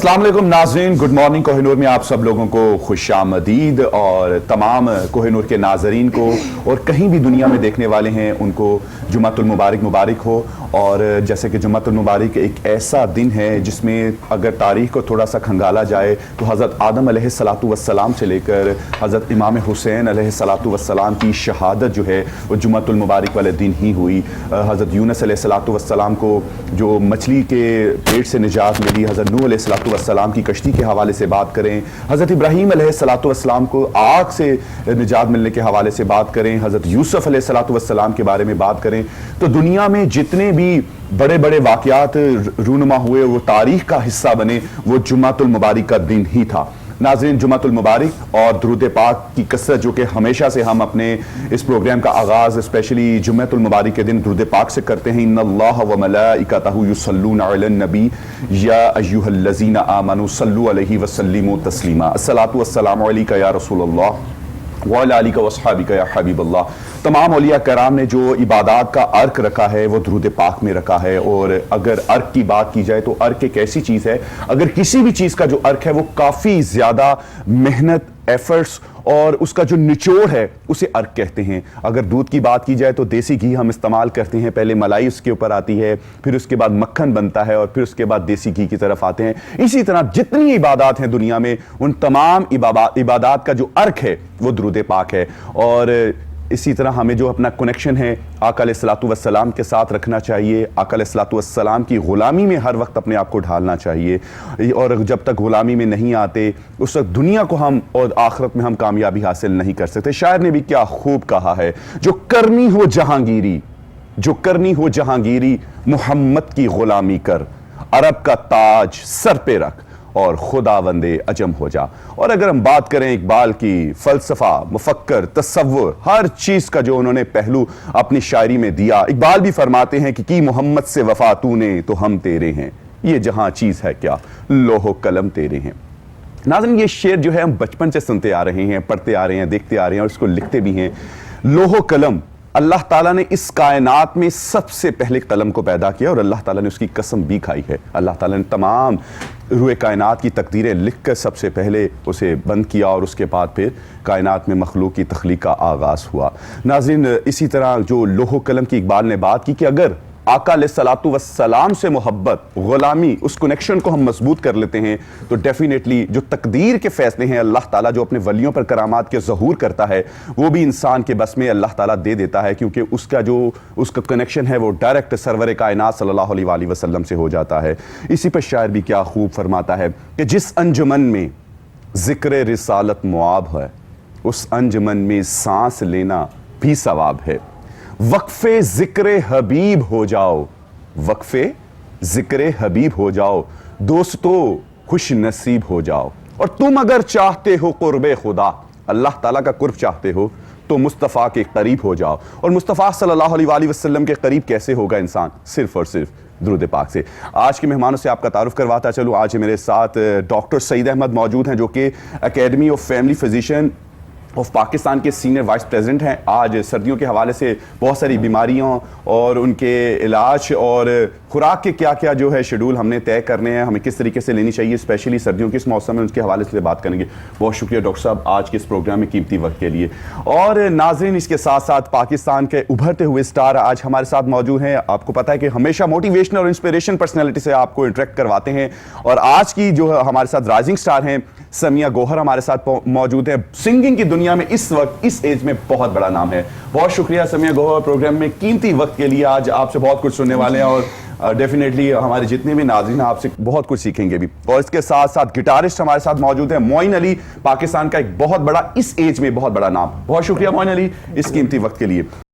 अस्सलाम वालेकुम नाज़रीन, गुड मॉर्निंग। कोहिनूर में आप सब लोगों को खुशामदीद और तमाम कोहिनूर के नाज़रीन को और कहीं भी दुनिया में देखने वाले हैं उनको जुम्मतुल मुबारक हो। और जैसे कि जुम्मतुल मुबारक एक ऐसा दिन है जिसमें अगर तारीख़ को थोड़ा सा खंगाला जाए तो हज़रत आदम अलैहिस्सलातु वस्सलाम से लेकर हज़रत इमाम हुसैन अलैहिस्सलातु वस्सलाम की शहादत जो है वो जुम्मतुल मुबारक वाले दिन ही हुई। हज़रत यूनुस अलैहिस्सलातु वस्सलाम को जो मछली के पेट से निजात मिली, हज़रत नूह अलैहिस्सलातु वस्सलाम की कश्ती के हवाले से बात करें, हज़रत इब्राहीम अलैहिस्सलातु वस्सलाम को आग से निजात मिलने के हवाले से बात करें, हज़रत यूसुफ अलैहिस्सलातु वस्सलाम के बारे में बात करें, तो दुनिया में जितने भी बड़े बड़े वाक़यात रूनुमा हुए वो तारीख़ का हिस्सा बने, वो जुम्मतुल मुबारक का दिन ही था। नाज़रीन, जुम्मतुल मुबारक और दुरूद पाक की कसरत जो कि हमेशा से हम अपने इस प्रोग्राम का आगाज़ स्पेशली जुम्मतुल मुबारक के दिन दुरूद पाक से करते हैं। इन्नल्लाह व मलाइकतहु युसल्लूना अलन नबी या अय्युहल्लज़ीना आमनू सल्लु अलैहि व सल्लिमू तस्लीमा। अस्सलातु वस्सलामु अलैका या रसूलल्लाह व अला आलिका व अस्हाबिका या हबीबल्लाह। तमाम औलिया कराम ने जो इबादत का अर्क रखा है वो दुरूद पाक में रखा है। और अगर अर्क की बात की जाए तो अर्क एक ऐसी चीज़ है, अगर किसी भी चीज़ का जो अर्क है वो काफ़ी ज़्यादा मेहनत, एफर्ट्स और उसका जो निचोड़ है उसे अर्क कहते हैं। अगर दूध की बात की जाए तो देसी घी हम इस्तेमाल करते हैं, पहले मलाई उसके ऊपर आती है, फिर उसके बाद मक्खन बनता है और फिर उसके बाद देसी घी की तरफ आते हैं। इसी तरह जितनी इबादत हैं दुनिया में उन तमाम इबादत का जो अर्क है वो दुरूद पाक है। और इसी तरह हमें जो अपना कनेक्शन है आका अलैहिस्सलातु वस्सलाम के साथ रखना चाहिए। आका अलैहिस्सलातु वस्सलाम की ग़ुलामी में हर वक्त अपने आप को ढालना चाहिए। और जब तक ग़ुलामी में नहीं आते उस वक्त दुनिया को हम और आखिरत में हम कामयाबी हासिल नहीं कर सकते। शायर ने भी क्या खूब कहा है, जो करनी हो जहांगीरी, जो करनी हो जहांगीरी, मुहम्मद की ग़ुलामी कर, अरब का ताज सर पे रख और खुदावंदे अजम हो जा। और अगर हम बात करें इकबाल की, फ़लसफ़ा, मुफ़क्कर, तसव्वुर, हर चीज़ का जो उन्होंने पहलू अपनी शायरी में दिया, इकबाल भी फरमाते हैं कि की मोहम्मद से वफ़ा तूने तो हम तेरे हैं, ये जहां चीज़ है क्या लोहो कलम तेरे हैं। नाज़रीन, ये शेर जो है हम बचपन से सुनते आ रहे हैं, पढ़ते आ रहे हैं, देखते आ रहे हैं और उसको लिखते भी हैं। लोहो कलम, अल्लाह ताला ने इस कायनात में सबसे पहले कलम को पैदा किया और अल्लाह ताला ने उसकी कसम भी खाई है। अल्लाह ताला ने तमाम रूए कायनात की तकदीरें लिख कर सबसे पहले उसे बंद किया और उसके बाद फिर कायनात में मखलूक की तख्लीक का आगाज़ हुआ। नाज़रीन, इसी तरह जो लोहो कलम की इकबाल ने बात की कि अगर आका अलैहिस्सलातु वस्सलाम से मोहब्बत, ग़ुलामी, उस कनेक्शन को हम मजबूत कर लेते हैं तो डेफिनेटली जो तकदीर के फ़ैसले हैं अल्लाह ताला जो अपने वलियों पर करामात के ज़हूर करता है वो भी इंसान के बस में अल्लाह ताला दे देता है, क्योंकि उसका कनेक्शन है वो डायरेक्ट सरवर कायनात सल्लल्लाहु अलैहि वसल्लम से हो जाता है। इसी पर शायर भी क्या खूब फरमाता है कि जिस अंजुमन में ज़िक्र रिसालत मुआब है उस अंजुमन में सांस लेना भी सवाब है। वक्फे ज़िक्र हबीब हो जाओ, वक्फे ज़िक्र हबीब हो जाओ, दोस्तों खुश नसीब हो जाओ। और तुम अगर चाहते हो कुर्बे खुदा, अल्लाह ताला का कुर्ब चाहते हो तो मुस्तफ़ा के करीब हो जाओ। और मुस्तफ़ा सल्लल्लाहु अलैहि वसल्लम के करीब कैसे होगा इंसान? सिर्फ और सिर्फ दुरूद पाक से। आज के मेहमानों से आपका तारुफ करवाता चलूँ। आज मेरे साथ डॉक्टर सईद अहमद मौजूद हैं जो कि academy of family physician of Pakistan के सीनियर वाइस प्रेसिडेंट हैं। आज सर्दियों के हवाले से बहुत सारी बीमारियों और उनके इलाज और खुराक के क्या क्या जो है शेड्यूल हमने तय करने हैं, हमें किस तरीके से लेनी चाहिए स्पेशली सर्दियों के इस मौसम में, उसके हवाले से बात करेंगे। बहुत शुक्रिया डॉक्टर साहब आज के इस प्रोग्राम में कीमती वक्त के लिए। और नाज़रीन, इसके साथ साथ पाकिस्तान के उभरते हुए स्टार आज हमारे साथ मौजूद हैं। आपको पता है कि हमेशा मोटिवेशनल और इंस्पिरेशन पर्सनैलिटी से आपको इंटरेक्ट करवाते हैं और आज की जो हमारे साथ राइजिंग स्टार हैं समिया गौहर हमारे साथ मौजूद है। सिंगिंग की दुनिया में इस वक्त इस एज में बहुत बड़ा नाम है। बहुत शुक्रिया समिया गौहर प्रोग्राम में कीमती वक्त के लिए। आज आपसे बहुत कुछ सुनने वाले हैं और डेफिनेटली हमारे जितने भी नाज़रीन आपसे बहुत कुछ सीखेंगे भी। और इसके साथ साथ गिटारिस्ट हमारे साथ मौजूद है मोइन अली, पाकिस्तान का एक बहुत बड़ा इस एज में बहुत बड़ा नाम। बहुत शुक्रिया मोइन अली इस कीमती वक्त के लिए।